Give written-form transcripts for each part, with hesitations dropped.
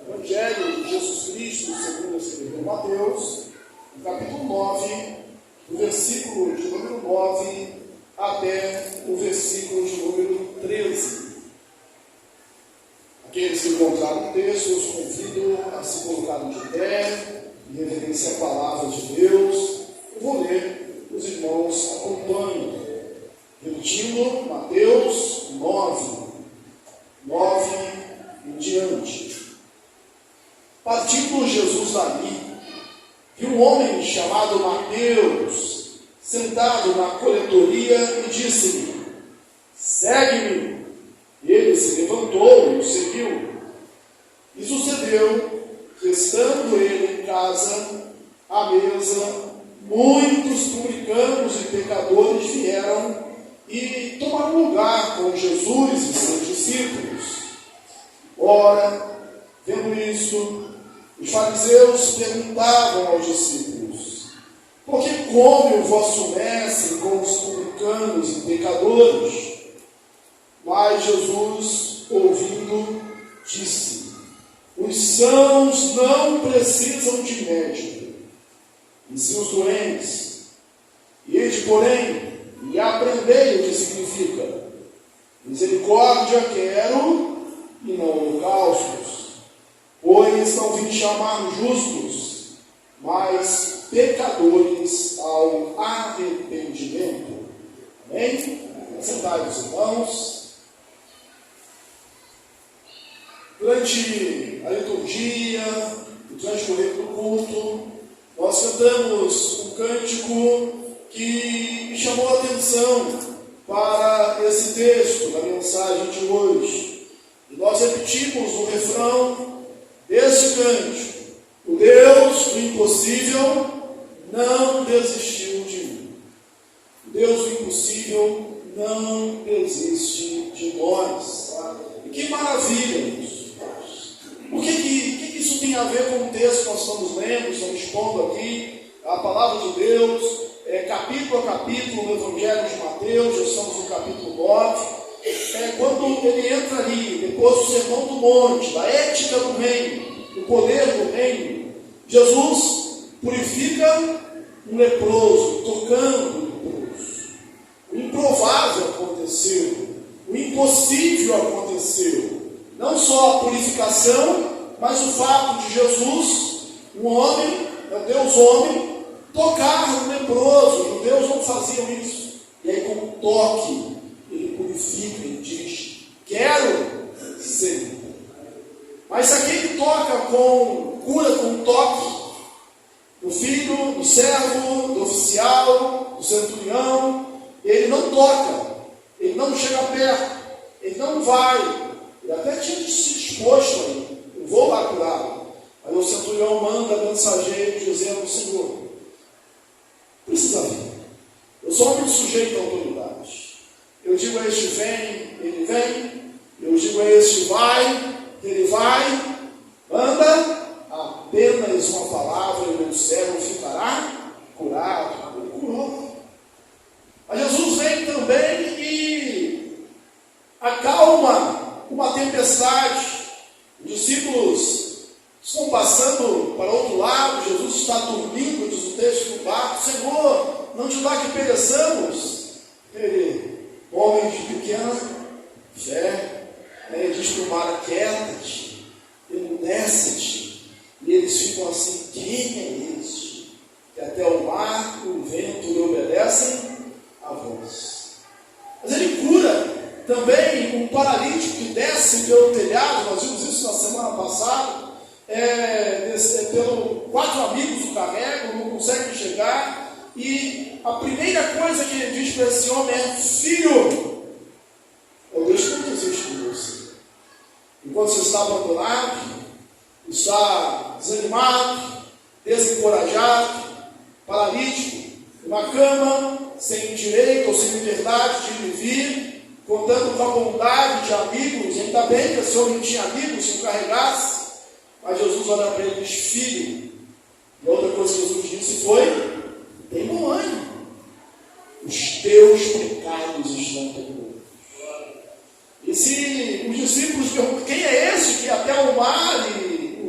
Evangelho de Jesus Cristo, segundo escreveu Mateus, no capítulo 9, do versículo de número 9 até o versículo de número 13. Aqueles que encontraram o texto, eu os convido a se colocarem de pé, em reverência à palavra de Deus. Eu vou ler, os irmãos acompanham. Repetindo, Mateus 9 em diante. Partindo Jesus dali, viu um homem chamado Mateus, sentado na coletoria, e disse-lhe: segue-me. Ele se levantou e o seguiu. E sucedeu que, estando ele em casa, à mesa, muitos publicanos e pecadores vieram e tomaram lugar com Jesus e seus discípulos. Ora, vendo isto, os fariseus perguntavam aos discípulos: por que come o vosso mestre com os publicanos e pecadores? Mas Jesus, ouvindo, disse: os sãos não precisam de médico, e sim os doentes. E ide, porém, e aprendei o que significa: misericórdia quero, e não holocaustos, pois não vim chamar justos, mas pecadores ao arrependimento. Amém? Sentai-vos, irmãos. Durante a liturgia, o transcorrer do culto, nós cantamos um cântico que me chamou a atenção para esse texto da mensagem de hoje. E nós repetimos o refrão desse cântico: o Deus do impossível não desistiu de mim. O Deus do impossível não desiste de nós. E que maravilha isso! O que isso tem a ver com o texto que nós estamos lendo, estamos expondo aqui? A palavra de Deus, capítulo a capítulo, no Evangelho de Mateus, já estamos no capítulo 9. Quando ele entra ali, depois do Sermão do Monte, da ética do reino, do poder do reino, Jesus purifica um leproso, tocando o leproso. O improvável aconteceu, o impossível aconteceu. Não só a purificação, mas o fato de Jesus, um homem, Deus homem, tocar no leproso. Os judeus não faziam isso. E aí, com um toque, ele purifica e diz: quero ser limpo. Mas se aquele toca cura com um toque, do filho, do servo, do oficial, do centurião, ele não toca, ele não chega perto, ele não vai. Ele até tinha se disposto aí: eu vou lá curá-lo. Aí o centurião manda mensageiro dizendo: Senhor, precisa vir. Eu sou homem sujeito à autoridade. Eu digo a este: vem, ele vem. Eu digo a este: vai, ele vai. Manda apenas uma palavra e o meu servo ficará curado. Ele curou. Mas Jesus vem também e acalma uma tempestade. Os discípulos estão passando para outro lado. Jesus está dormindo, diz o texto, no barco. Senhor, não te dá que pereçamos? Ele, homem de pequena fé, ele diz para o mar: aquieta-te, emudece-te. E eles ficam assim: quem é este? E até o mar e o vento lhe obedecem a voz. Mas ele cura também um paralítico que desce pelo telhado. Nós vimos isso na semana passada. Pelo 4 amigos o carregam, não conseguem chegar. E a primeira coisa que ele diz para esse homem é: filho, eu Deus não desiste de você. Enquanto você está abandonado, está desanimado, desencorajado, paralítico, numa cama, sem direito ou sem liberdade de viver, contando com a bondade de amigos. Ainda bem que esse homem tinha amigos, se o carregasse. Mas Jesus olha para ele e diz: filho. E a outra coisa que Jesus disse foi: tem bom ânimo, os teus pecados estão perdoados. E se os discípulos perguntam: quem é esse que até o mar e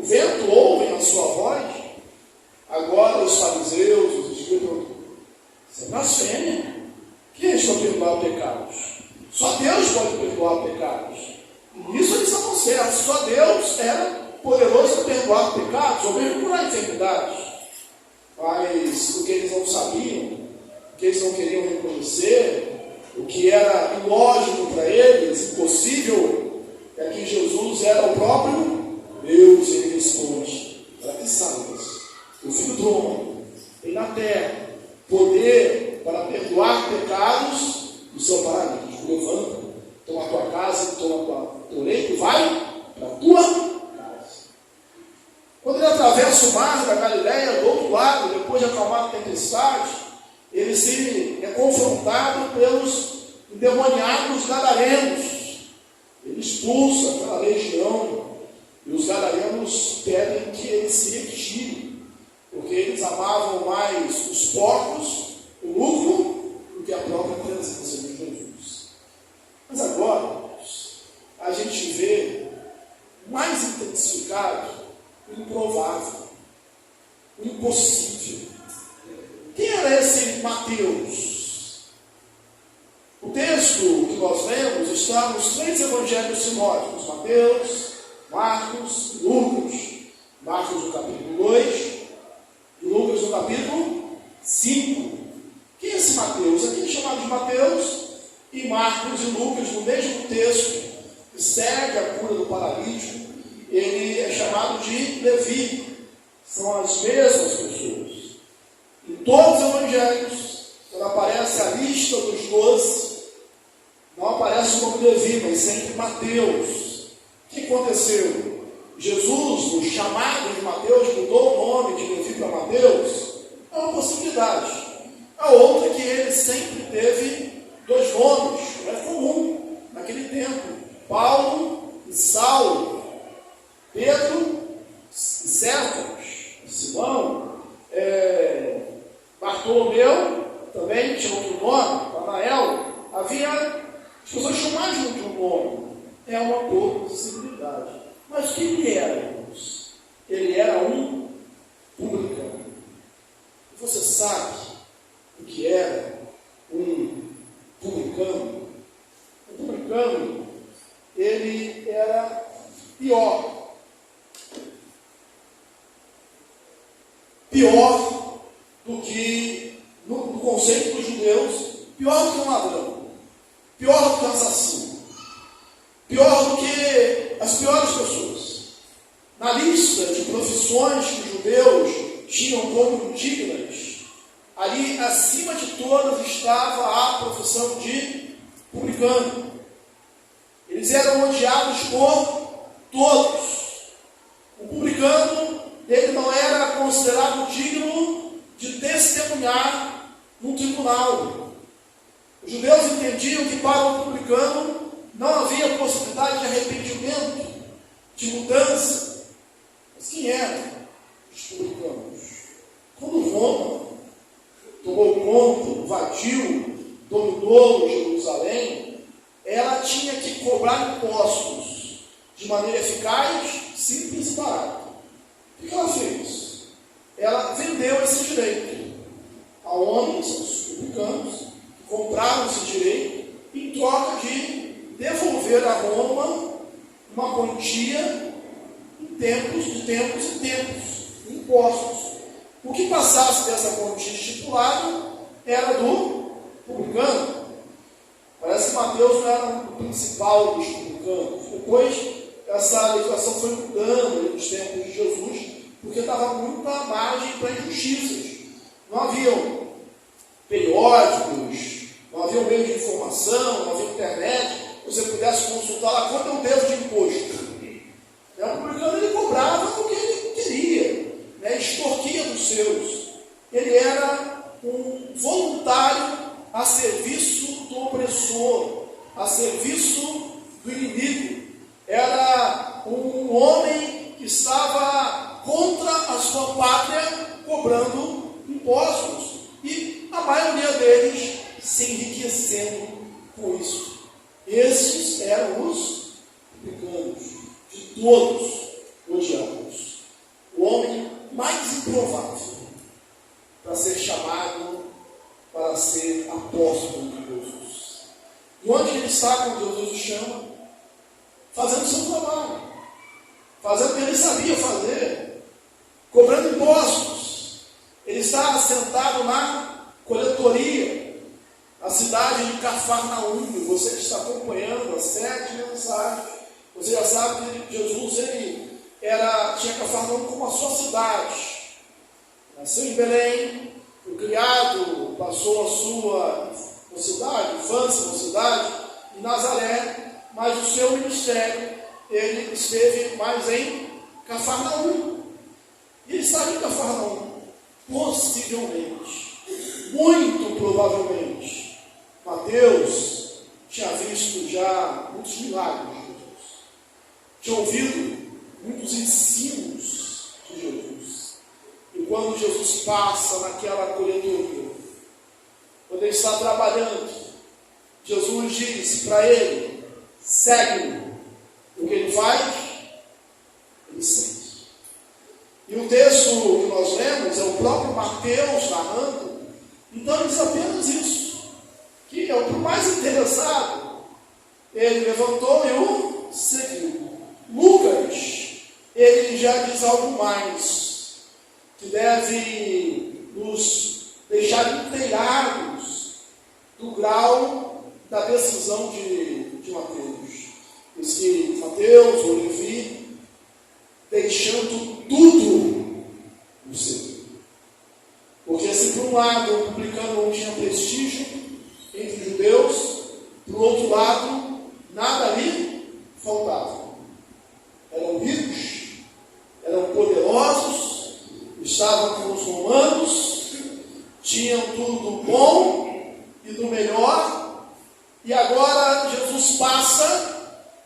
Deus era poderoso para perdoar pecados ou mesmo curar enfermidades. Mas o que eles não sabiam, o que eles não queriam reconhecer, o que era ilógico para eles, impossível, é que Jesus era o próprio Deus. Ele responde: para que saibas, o Filho do Homem tem na terra poder para perdoar pecados do seu paralítico. Levanta, toma a tua casa, toma teu leito e vai para a tua casa. Quando ele atravessa o mar da Galileia, do outro lado, depois de acalmar a tempestade, ele é confrontado pelos endemoniados gadarenos. Ele expulsa aquela legião e os gadarenos pedem que ele se retire, porque eles amavam mais os porcos, o lucro, do que a própria presença de Jesus. Mas agora, a gente vê mais intensificado o improvável, o impossível. Quem era esse Mateus? O texto que nós lemos está nos 3 evangelhos sinóticos: Mateus, Marcos e Lucas. Marcos no capítulo 2 e Lucas no capítulo 5. Quem é esse Mateus? Aqui é chamado de Mateus, e Marcos e Lucas, no mesmo texto que segue a cura do paralítico, ele é chamado de Levi. São as mesmas pessoas. Em todos os evangelhos, quando aparece a lista dos 12, não aparece o nome de Levi, mas sempre Mateus. O que aconteceu? Jesus, no chamado de Mateus, mudou o nome de Levi para Mateus? É uma possibilidade. A outra é que ele sempre teve 2 nomes, não é comum naquele tempo: Paulo e Saulo, Pedro e Céfas, Simão, Bartolomeu, também tinha outro nome, Natanael. As pessoas tinham mais de um nome. É uma possibilidade. Mas o que ele era, irmãos? Ele era um publicano. E você sabe o que era um publicano? Um publicano, ele era pior do que, no conceito dos judeus, pior do que um ladrão, pior do que um assassino, pior do que as piores pessoas. Na lista de profissões que os judeus tinham como dignas, ali acima de todas estava a profissão de publicano. Eles eram odiados por todos. O publicano, ele não era considerado digno de testemunhar no tribunal. Os judeus entendiam que para o publicano não havia possibilidade de arrependimento, de mudança. Mas quem eram os publicanos? Quando Roma tomou conta, invadiu, dominou Jerusalém, ela tinha que cobrar impostos de maneira eficaz, simples e barata. O que ela fez? Ela vendeu esse direito a homens, os publicanos, que compraram esse direito em troca de devolver a Roma uma quantia em tempos, impostos. O que passasse dessa quantia estipulada era do publicano. Parece que Mateus não era o principal dos publicanos. Depois, essa legislação foi mudando nos tempos de Jesus, porque estava muita margem para injustiças. Não haviam periódicos, não havia meio de informação, não havia internet, você pudesse consultar lá quanto eu devo de imposto. O publicano, ele cobrava o que ele queria, extorquia dos seus. Ele era um voluntário a serviço do opressor, a serviço do inimigo. Era um homem que estava contra a sua pátria, cobrando impostos. E a maioria deles se enriquecendo com isso. Esses eram os publicanos, de todos odiados. O homem mais improvável para ser chamado para ser apóstolo de Jesus. E onde ele está quando Jesus o chama? Fazendo o seu trabalho. fazendo o que ele sabia fazer, cobrando impostos. Ele está sentado na coletoria, na cidade de Cafarnaum. Você que está acompanhando as 7 mensagens, você já sabe que Jesus tinha Cafarnaum como a sua cidade. Nasceu em Belém, foi criado, passou a sua mocidade, infância, mocidade, em Nazaré, mas o seu ministério, ele esteve mais em Cafarnaum. E ele estava em Cafarnaum, possivelmente, muito provavelmente, Mateus tinha visto já muitos milagres de Jesus, tinha ouvido muitos ensinos de Jesus. E quando Jesus passa naquela coletoria, quando ele está trabalhando, Jesus diz para ele: segue-me. O que ele faz? Ele segue. E o texto que nós lemos é o próprio Mateus narrando. Então ele diz apenas isso, que é o mais interessado. Ele levantou e o seguiu. Lucas, ele já diz algo mais, que deve nos deixar inteirados do grau da decisão de Mateus. Diz que Mateus, ou Levi, deixando tudo no seu. Porque se por um lado o publicano não tinha prestígio entre os judeus, por outro lado, nada ali faltava. Eram ricos, eram poderosos, estavam com os romanos, tinham tudo do bom e do melhor, e agora Jesus passa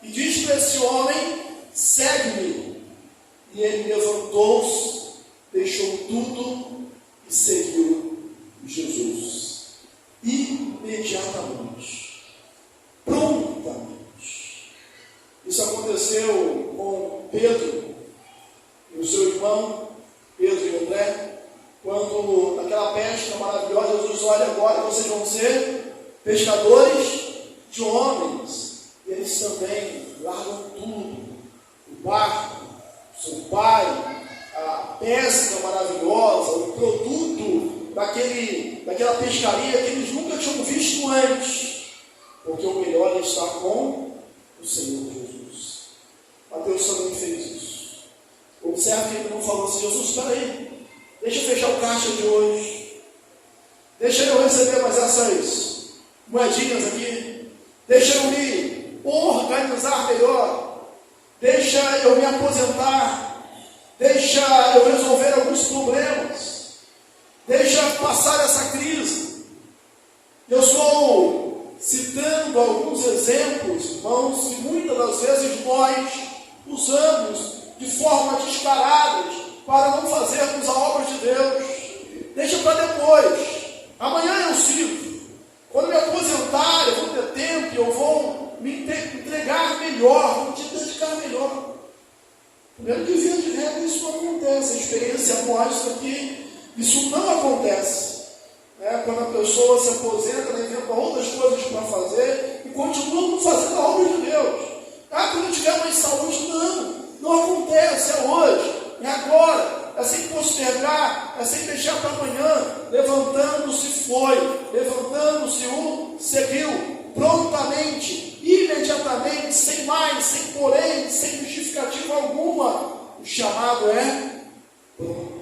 e diz para esse homem: segue-me. E ele levantou-se, deixou tudo e seguiu Jesus. Imediatamente, prontamente. Isso aconteceu com Pedro e o seu irmão, Pedro e André, quando naquela pesca maravilhosa, Jesus: olha, agora vocês vão ser pescadores de homens. E eles também largam tudo, o barco, o seu pai, a pesca maravilhosa, o produto daquela pescaria que eles nunca tinham visto antes, porque o melhor é estar com o Senhor Jesus. Mateus também fez isso. Observe que ele não falou assim: Jesus, espera aí, deixa eu fechar o caixa de hoje, deixa eu receber mais essas moedinhas aqui, deixa eu me organizar melhor, deixa eu me aposentar, deixa eu resolver alguns problemas, deixa passar essa crise. Eu estou citando alguns exemplos, irmãos, que muitas das vezes nós usamos de forma descarada para não fazermos a obra de Deus. Deixa para depois, amanhã eu sirvo, quando me aposentar eu vou ter tempo, eu vou me entregar melhor, vou te dedicar melhor. Primeiro que via de regra isso não acontece. A experiência mostra que isso não acontece. Quando a pessoa se aposenta, ela inventa outras coisas para fazer e continua não fazendo a obra de Deus. Quando eu tiver mais saúde, não acontece, é hoje, é agora, é sem postergar, é sem deixar para amanhã. Levantando-se foi, levantando-se seguiu, prontamente, imediatamente, sem mais, sem porém, sem justificativa alguma. O chamado é pronto.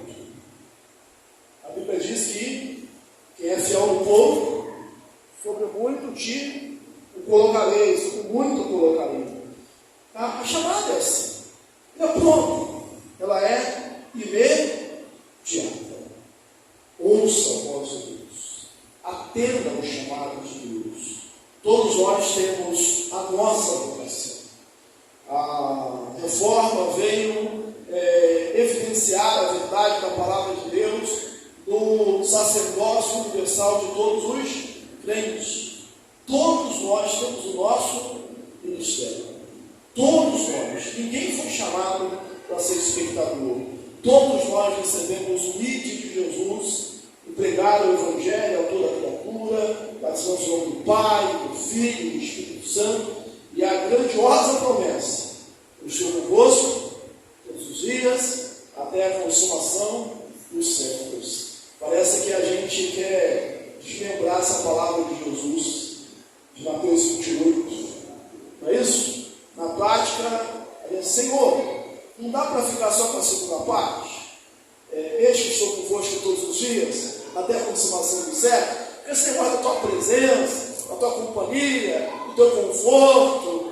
A Bíblia diz que quem é fiel no pouco, sobre muito te o colocarei, sobre muito o colocarei. A chamada é assim, ela é pronta, ela é imediata. Ouça a voz de Deus, atenda ao chamado de Deus. Todos nós temos a nossa vocação. A reforma veio evidenciar a verdade da palavra de Deus, do sacerdócio universal de todos os crentes. Todos nós temos o nosso ministério. Todos nós. Ninguém foi chamado para ser espectador. Todos nós recebemos o ID de Jesus e pregar o Evangelho a toda a criatura, batizando o nome do Pai, do Filho e do Espírito Santo. E a grandiosa promessa: eu estou convosco até a consumação dos séculos. Parece que a gente quer desmembrar essa palavra de Jesus, de Mateus 28. Não é isso? Na prática, Senhor, não dá para ficar só com a segunda parte? Eis que estou convosco todos os dias, até a consumação do século. Porque esse negócio da tua presença, da tua companhia, do teu conforto,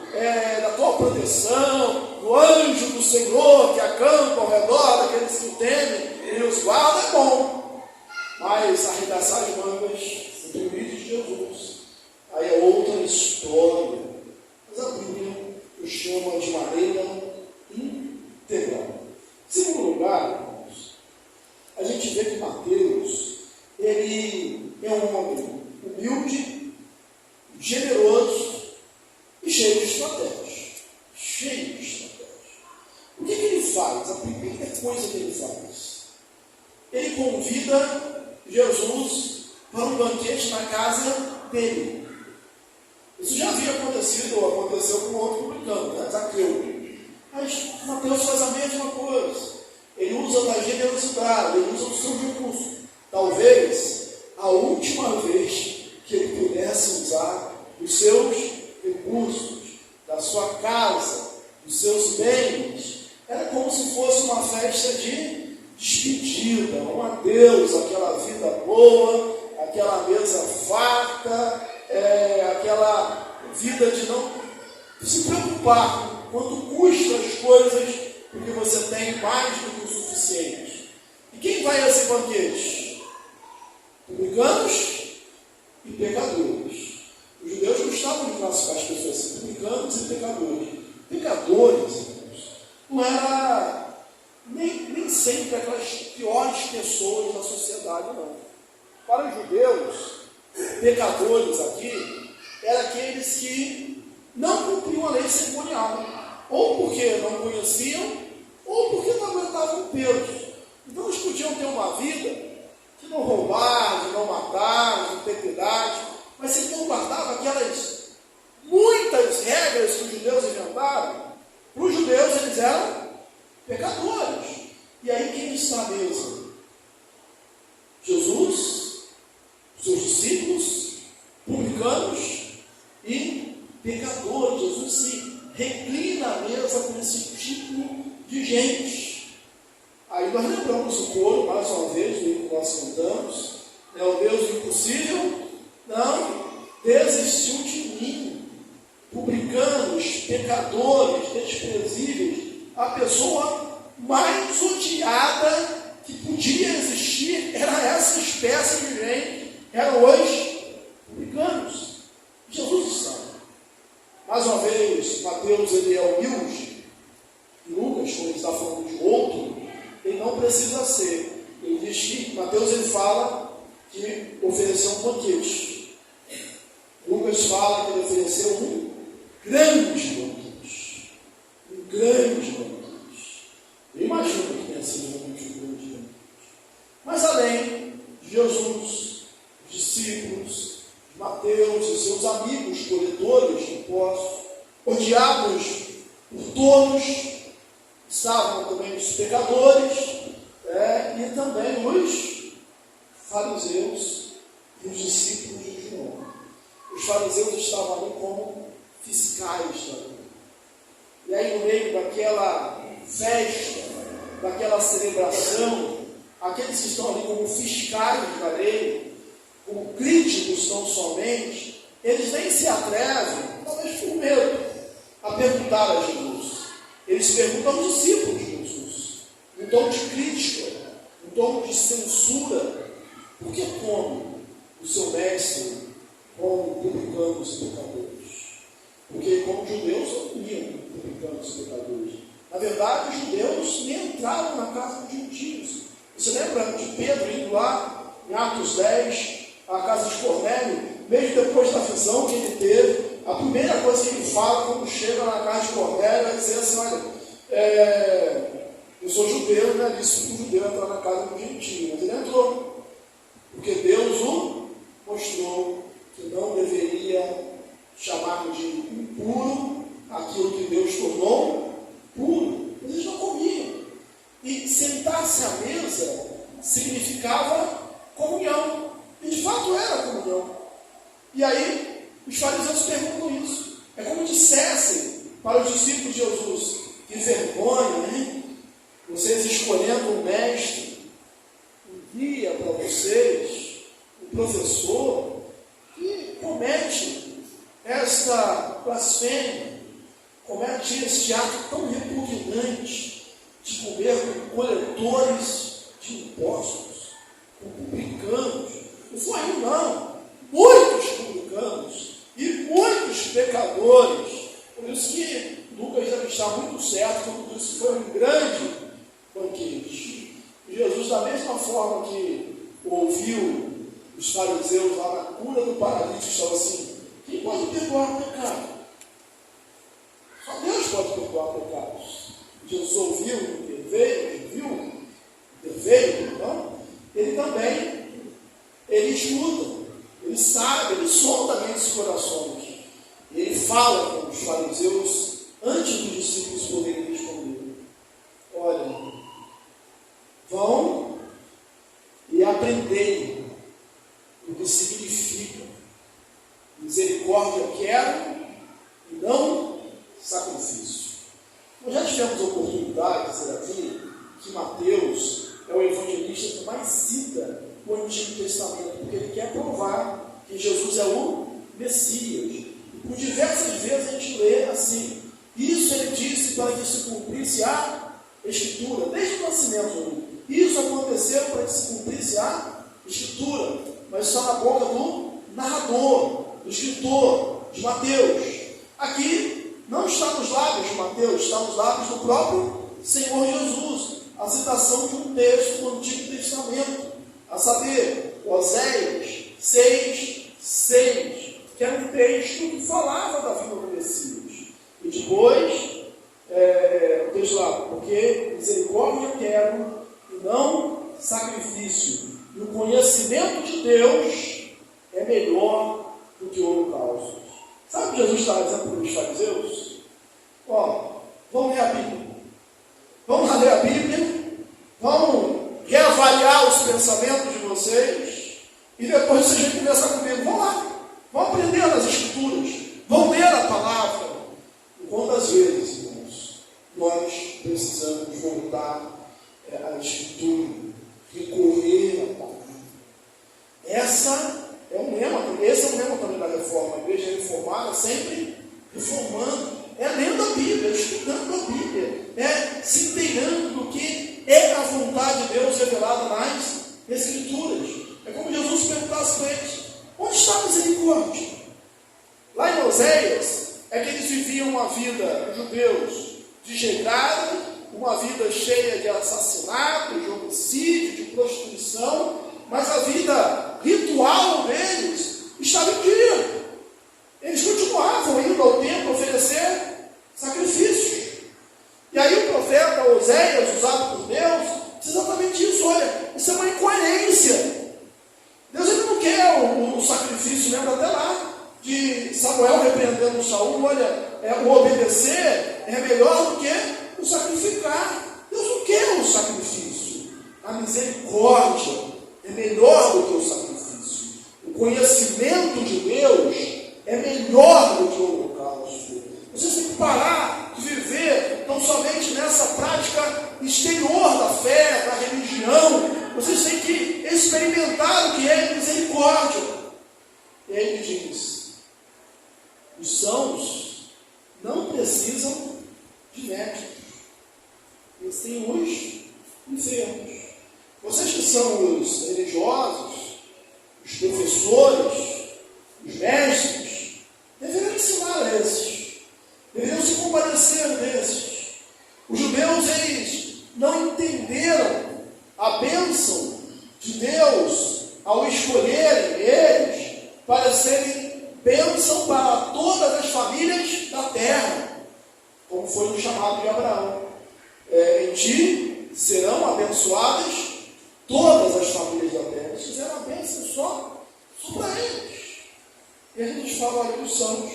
da tua proteção, do anjo do Senhor que acampa ao redor daqueles que o temem e os guarda, é bom. Mas arregaçar as mangas, imprimir de Jesus, aí é outra história. Mas a Bíblia o chama de maneira integral. Em segundo lugar, irmãos, a gente vê que Mateus, ele é um homem humilde, generoso e cheio de estratégia. Cheio de estratégia. O que ele faz? A primeira coisa que ele faz, ele convida Jesus para um banquete na casa dele. Isso já havia acontecido, ou aconteceu com outro publicano, Zaqueu. Mas Mateus faz a mesma coisa. Ele usa da generosidade, ele usa do seu recurso. Talvez a última vez que ele pudesse usar os seus recursos, da sua casa, dos seus bens, era como se fosse uma festa de despedida, um adeus àquela vida boa, aquela mesa farta, aquela vida de não se preocupar quanto custa as coisas, porque você tem mais do que o suficiente. E quem vai a esse banquete? Publicanos e pecadores. Os judeus gostavam de classificar as pessoas assim, publicanos e pecadores. Pecadores, irmãos, não era nem sempre aquelas piores pessoas da sociedade, não. Para os judeus, pecadores aqui eram aqueles que não cumpriam a lei cerimonial, ou porque não conheciam, ou porque não aguentavam o peso. Então eles podiam ter uma vida de não roubar, de não matar, de não ter piedade, mas se não guardava aquelas muitas regras que os judeus inventaram, para os judeus eles eram pecadores. E aí quem está à mesa? Jesus, seus discípulos, publicanos e pecadores. Jesus se reclina à mesa com esse tipo de gente. Aí nós lembramos o coro, mais uma vez, do hino que nós cantamos, o Deus do impossível não desistiu de mim. Publicanos, pecadores, desprezíveis, a pessoa mais odiada que podia existir era essa espécie de gente, eram os publicanos. Jesus sabe. Mais uma vez, Mateus ele é humilde, e Lucas, quando ele está falando de outro, ele não precisa ser. Ele diz que, Mateus ele fala que ofereceu um banquete. Lucas fala que ele ofereceu um grande banquete. Um grande banquete. Eu imagino que tenha sido realmente um grande banquete. Mas além de Jesus, os discípulos, Mateus e seus amigos, coletores de impostos, odiados por todos, estavam também os pecadores, e também os fariseus e os discípulos de João. Os fariseus estavam ali como fiscais da lei. E aí, no meio daquela festa, daquela celebração, aqueles que estão ali como fiscais da lei, como críticos tão somente, eles nem se atrevem, talvez por medo, a perguntar a Jesus. Eles perguntam aos discípulos de Jesus, um tom de crítica, um tom de censura. Por que come o seu mestre com publicanos e pecadores? Porque como judeus não comiam publicanos e pecadores. Na verdade, os judeus nem entraram na casa dos gentios. Você lembra de Pedro indo lá, em Atos 10, à casa de Cornélio, mesmo depois da visão que ele teve, a primeira coisa que ele fala quando chega na casa de Cornélio é dizer assim: olha, eu sou judeu, não é isso que o judeu entrar na casa do gentio, mas ele entrou, porque Deus o mostrou que não deveria chamar de impuro aquilo que Deus tornou puro. Eles não comiam. E sentar significava comunhão. E de fato era comunhão. E aí, os fariseus perguntam isso. É como dissessem para os discípulos de Jesus: que vergonha, hein? Vocês escolhendo um mestre, um guia para vocês, um professor, que comete esta blasfêmia, comete este ato tão repugnante de comer com coletores de impostos, com publicanos. Não foi um, não. Muitos publicanos e muitos pecadores. Por isso que Lucas deve estar muito certo quando diz que foi um grande banquete. Jesus, da mesma forma que ouviu os fariseus lá na cura do paralítico, estava assim: quem pode perdoar o pecado? Só Deus pode perdoar pecados. Jesus ouviu, interveio, então, ele também, ele escuta, ele sabe, ele sonda mente e corações. Ele fala com os fariseus antes dos discípulos poderem responder: olha, vão e aprendei o que significa misericórdia quero e não sacrifício. Nós já tivemos a oportunidade de dizer aqui que Mateus é o evangelista que mais cita o Antigo Testamento, porque ele quer provar que Jesus é o Messias. E por diversas vezes a gente lê assim: isso ele disse para que se cumprisse a Escritura, desde o nascimento. Isso aconteceu para que se cumprisse a Escritura, mas só na boca do narrador, do escritor, de Mateus. Aqui não está nos lábios de Mateus, está nos lábios do próprio Senhor Jesus. A citação de um texto do Antigo Testamento, a saber, Oséias 6:6, que era um texto que falava da vinda do Messias. E depois, o texto lá: porque misericórdia quero e não sacrifício, e o conhecimento de Deus é melhor do que o holocausto. Sabe o que Jesus estava dizendo para os fariseus? Vamos ler a Bíblia. Vamos ler a Bíblia, vamos reavaliar os pensamentos de vocês, e depois vocês vão conversar comigo. Vamos lá, vamos aprender nas Escrituras, vamos ler a palavra. E quantas vezes, irmãos, nós precisamos voltar à Escritura, recorrer à palavra? Esse é o lema também da reforma. A igreja reformada sempre reformando, lendo a Bíblia, estudando a Bíblia, se inteirando do que é a vontade de Deus revelada nas Escrituras. É como Jesus perguntasse para eles: onde está a misericórdia? Lá em Oséias é que eles viviam uma vida, os judeus, desregrada, uma vida cheia de assassinato, de homicídio, de prostituição, mas a vida ritual deles estava em dia. Eles continuavam indo ao templo oferecer sacrifícios. E aí o profeta Oséias, usado por Deus, diz exatamente isso: olha, isso é uma incoerência. Deus ele não quer o sacrifício, lembra até lá de Samuel repreendendo Saul: olha, o obedecer é melhor do que o sacrificar. Deus não quer o sacrifício. A misericórdia é melhor do que o sacrifício. O conhecimento de Deus é melhor do que o holocausto. Você tem que parar de viver não somente nessa prática exterior da fé, da religião. Vocês têm que experimentar o que é misericórdia. E aí ele diz: os sãos não precisam de médicos, eles têm os enfermos. Vocês que são os religiosos, os professores, os mestres, deveriam ensinar a esses, deveriam se compadecer desses. Os judeus, eles não entenderam a bênção de Deus ao escolherem eles para serem bênção para todas as famílias da terra, como foi no chamado de Abraão. Em ti serão abençoadas todas as famílias da terra. Eles fizeram a bênção só para eles. E a gente fala: olha, os sãos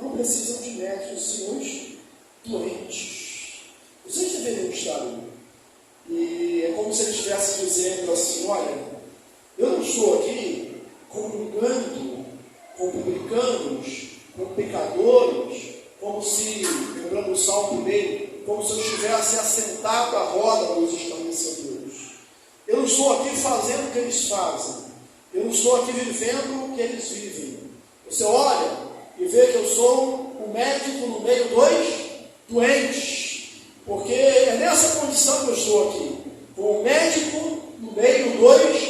não precisam de médicos, sim os doentes. Vocês deveriam estar ali. E é como se ele estivesse dizendo assim: olha, eu não estou aqui comunicando com publicanos, com pecadores, como se, lembrando o Salmo 1, como se eu estivesse assentado à roda dos escarnecedores. Eu não estou aqui fazendo o que eles fazem. Eu não estou aqui vivendo o que eles vivem. Você olha e vê que eu sou um médico no meio dos doentes, porque é nessa condição que eu estou aqui, como médico no meio dos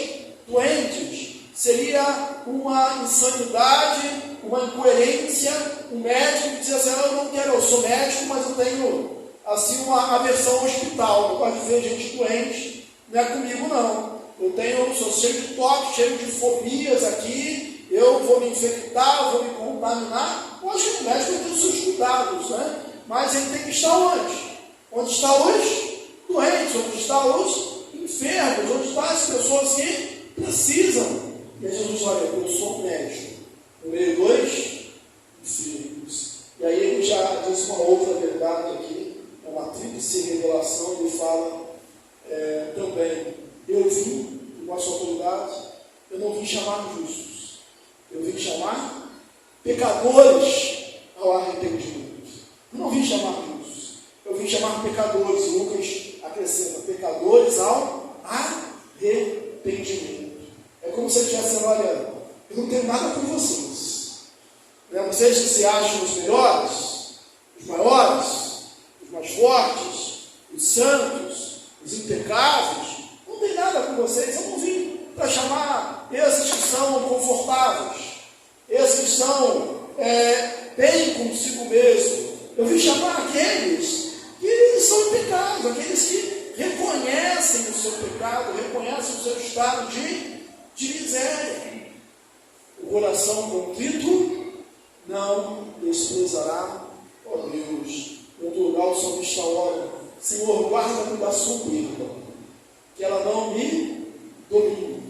doentes. Seria uma insanidade, uma incoerência, um médico dizer assim: eu não quero, eu sou médico, mas eu tenho assim uma aversão ao hospital, eu gosto de ver gente doente, não é comigo não. Eu sou cheio de toque, cheio de fobias aqui, eu vou me infectar, vou me contaminar. Eu acho que o médico tem os seus cuidados, né? Mas ele tem que estar onde? Onde estão os doentes, onde estão os enfermos, onde estão as pessoas que precisam. E aí Jesus, olha, eu sou médico, no meio dos enfermos. E aí ele já diz uma outra verdade aqui, é uma tríplice revelação. Ele fala também: eu vim, com a sua autoridade, eu não vim chamar justos, eu vim chamar pecadores ao arrependimento. Eu não vim chamar justos, eu vim chamar pecadores. Lucas acrescenta: pecadores ao arrependimento. É como se ele estivesse dizendo: olha, eu não tenho nada com vocês. Vocês que se acham os melhores, os maiores, os mais fortes, os santos, os impecáveis, não tem nada com vocês. Eu não vim para chamar esses que são confortáveis, esses que estão bem consigo mesmo. Eu vim chamar aqueles que são impecáveis, aqueles que reconhecem o seu pecado, reconhecem o seu estado de miséria. O coração contrito não desprezará, ó Deus. Em outro lugar, o salmista ora: Senhor, guarda-me da soberba, que ela não me domine.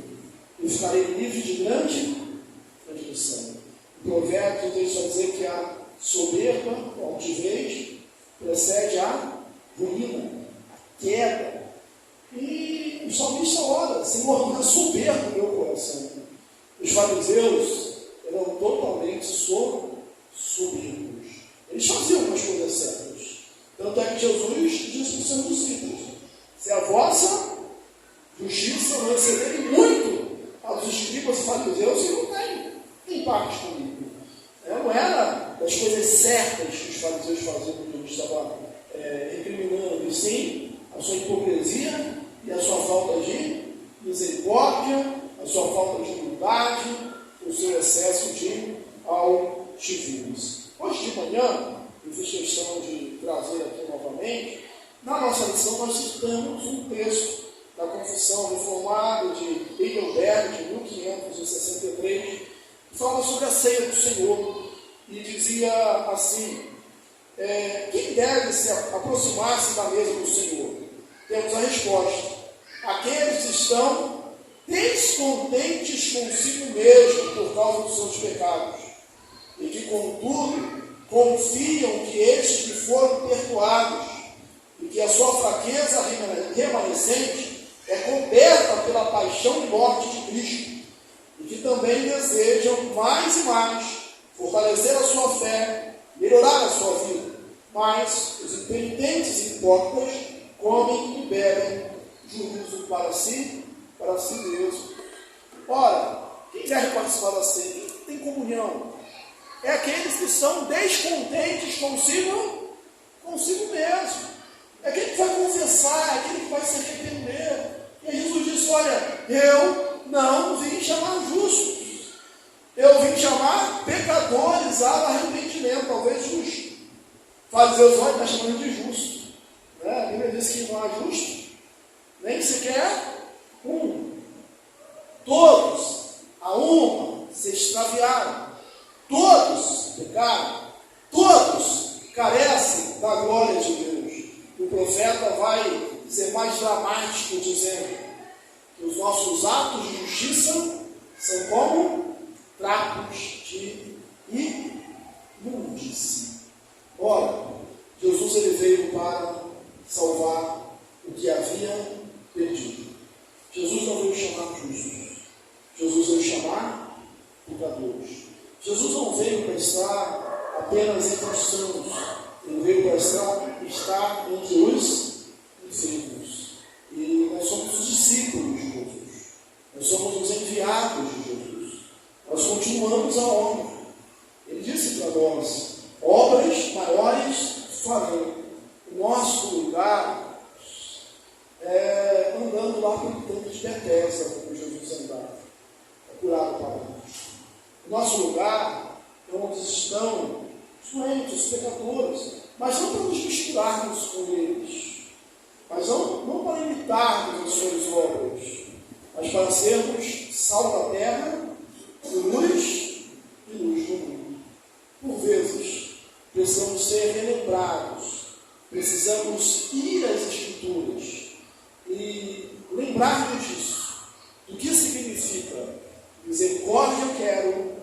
Eu ficarei livre de grande transgressão. O provérbio deixa dizer que a soberba, a altivez, precede a ruína, a queda. E o salmista ora: Senhor, não é soberbo o meu coração. Os fariseus eram totalmente soberbos. Eles faziam umas coisas certas. Tanto é que Jesus disse para os seus discípulos: se a vossa justiça não exceder muito aos escribas e fariseus, eu não tem parte comigo. Não era das coisas certas que os fariseus faziam quando Jesus estava recriminando, e sim a sua hipocrisia e a sua falta de misericórdia, a sua falta de humildade, o seu excesso de altivez. Hoje de manhã, eu fiz questão de trazer aqui novamente, na nossa lição nós citamos um texto da Confissão Reformada de Heidelberg, de 1563, que fala sobre a ceia do Senhor, e dizia assim: quem deve se aproximar-se da mesa do Senhor? Temos a resposta: aqueles que estão descontentes consigo mesmo por causa dos seus pecados, e que, contudo, confiam que estes lhe foram perdoados, e que a sua fraqueza remanescente é coberta pela paixão e morte de Cristo, e que também desejam mais e mais fortalecer a sua fé, melhorar a sua vida. Mas os impenitentes e hipócritas comem e bebem juízo para si mesmo. Ora, quem deve participar da ceia? Quem tem comunhão? É aqueles que são descontentes consigo mesmo. É aquele que vai confessar, é aquele que vai se arrepender. E Jesus disse: olha, eu não vim chamar justos, eu vim chamar pecadores ao arrependimento. Talvez os fariseus olhem, está chamando de justo. A Bíblia diz que não há justo, nem sequer um. Todos, a uma, se extraviaram. Todos pecaram. Todos carecem da glória de Deus. O profeta vai ser mais dramático, dizendo que os nossos atos de justiça são como trapos de imundície. Ora, Jesus ele veio para salvar o que que havia perdido. Jesus não veio chamar justos. Jesus veio chamar pecadores. Jesus não veio para estar apenas entre os sãos. Ele veio para estar entre os enfermos. E nós somos os discípulos de Jesus. Nós somos os enviados de Jesus. Nós continuamos a obra. Ele disse para nós: obras maiores farei. O nosso lugar é andando lá pelo tanque de Betesda, como Jesus andava, curado para nós. O nosso lugar é onde estão os doentes, os pecadores, mas não para nos misturarmos com eles, mas não para imitarmos as suas obras, mas para sermos sal da terra, luz e luz do mundo. Por vezes, precisamos ser relembrados, precisamos ir às Escrituras e lembrar-nos disso, do que significa misericórdia eu quero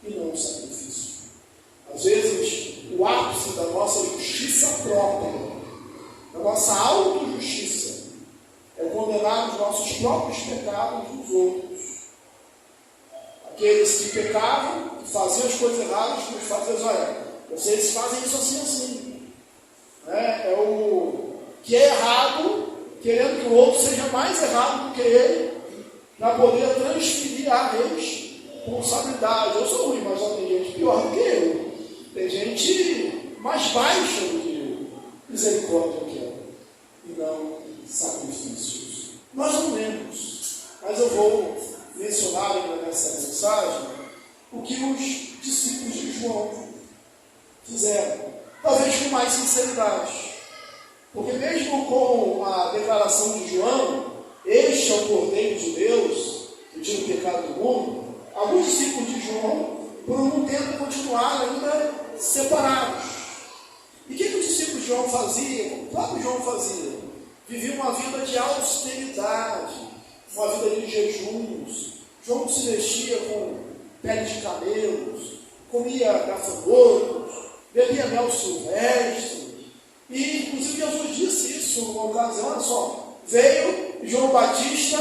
e não sacrifício. Às vezes, o ápice da nossa justiça própria, da nossa autojustiça, é condenar os nossos próprios pecados nos outros. Aqueles que pecavam, que faziam as coisas erradas, nos fazem, olha, vocês fazem isso assim. É o que é errado, querendo que o outro seja mais errado do que ele, para poder transferir a responsabilidade. Eu sou ruim, mas tem gente pior do que eu. Tem gente mais baixa do que eu. Misericórdia eu quero, e não sacrifícios. Nós não lemos, mas eu vou mencionar ainda nessa mensagem o que os discípulos de João fizeram. Talvez com mais sinceridade. Porque mesmo com a declaração de João, este é o Cordeiro de Deus, que tira o pecado do mundo, alguns discípulos de João, por um tempo, continuaram ainda separados. E o que os discípulos de João faziam? O próprio João fazia. Viviam uma vida de austeridade, uma vida de jejuns. João se vestia com pele de camelos, comia gafanhotos, bebia mel silvestre. E, inclusive, Jesus disse isso numa ocasião, olha só, veio João Batista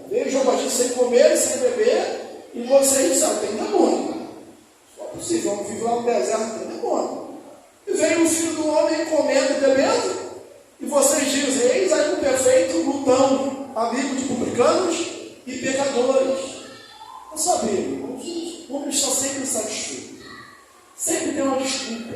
veio João Batista sem comer e sem beber, e vocês disseram, tem demônio. Não é possível, vamos viver lá no deserto, tem demônio. E veio o Filho do Homem comendo e bebendo, e vocês dizem, eis aí um perfeito glutão, amigo de publicanos e pecadores. Não sabemos, vamos estar sempre insatisfeitos. Sempre tem uma desculpa.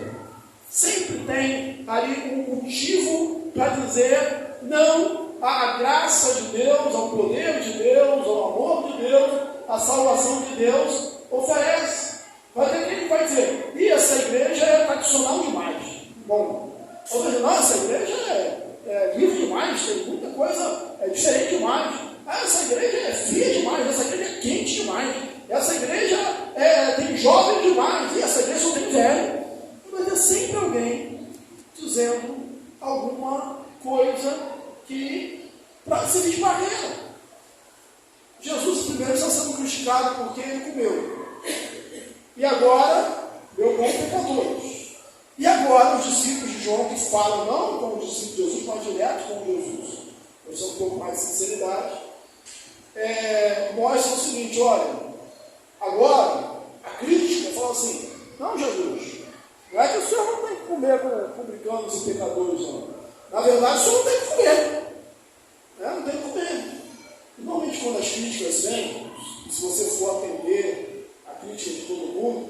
Sempre tem ali um motivo para dizer não à graça de Deus, ao poder de Deus, ao amor de Deus, à salvação que Deus oferece. Vai ter quem vai dizer, e essa igreja é tradicional demais. Bom, ou seja, não, essa igreja é livre demais, tem muita coisa diferente demais. Essa igreja é fria demais, essa igreja é quente demais. Essa igreja tem jovem demais, e essa igreja só tem velho. Vai ter sempre alguém dizendo alguma coisa que para servir de barreira. Jesus primeiro está sendo criticado porque ele comeu. E agora, deu com pecadores. E agora os discípulos de João que falam não com os discípulos de Jesus, mas direto com Jesus. Eu sou um pouco mais de sinceridade. Mostra o seguinte, olha, agora a crítica fala assim, não Jesus, não é que o senhor não tem que comer com publicanos e pecadores, não. Na verdade, o senhor não tem que comer. Não tem que comer. Normalmente quando as críticas vêm, e se você for atender a crítica de todo mundo,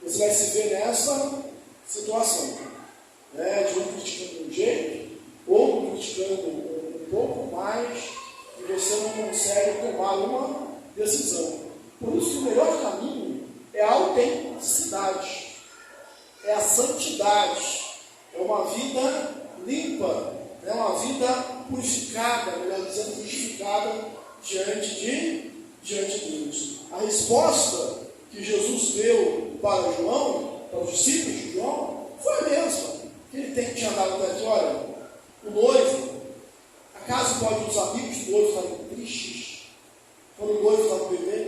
você vai se ver nessa situação. De um criticando de um jeito, outro criticando um pouco mais, e você não consegue tomar uma decisão. Por isso que o melhor caminho é a autenticidade, é a santidade, é uma vida limpa, é uma vida purificada, melhor dizendo, justificada diante de Deus. A resposta que Jesus deu para João, para os discípulos de João, foi a mesma. Que ele tinha dado até aqui, olha, o noivo, acaso pode os amigos do noivo estarem tristes, quando o noivo está no bebê?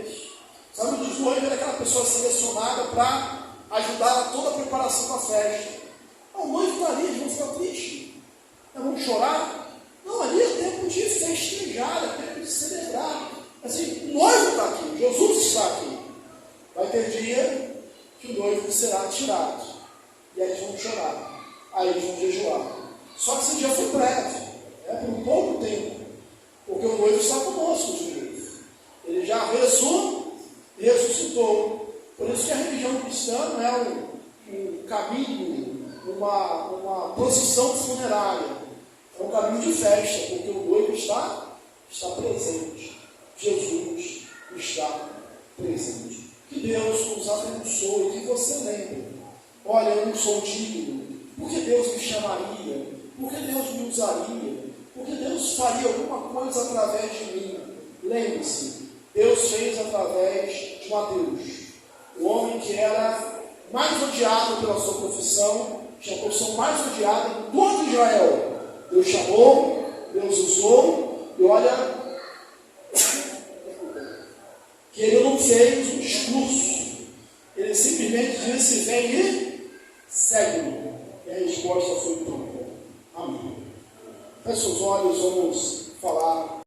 Sabe, o noivo era aquela pessoa selecionada para ajudar a toda a preparação da festa. O noivo está aí eles vão jejuar. Só que esse dia foi breve, por um pouco tempo, porque o noivo está conosco de novo. Ele já ressuscitou. Por isso que a religião cristã não é um caminho, uma procissão funerária. É um caminho de festa, porque o noivo está presente. Jesus está presente. Que Deus nos abençoe, que você lembre. Olha, eu não sou digno. Por que Deus me chamaria? Por que Deus me usaria? Por que Deus faria alguma coisa através de mim? Lembre-se, Deus fez através de Mateus, o homem que era mais odiado pela sua profissão, tinha a profissão mais odiada de todo Israel. Deus chamou, Deus usou, e olha, que ele não fez um discurso, ele simplesmente disse: vem e segue-me. E a resposta foi pronta. Amém. Feche os olhos, vamos falar.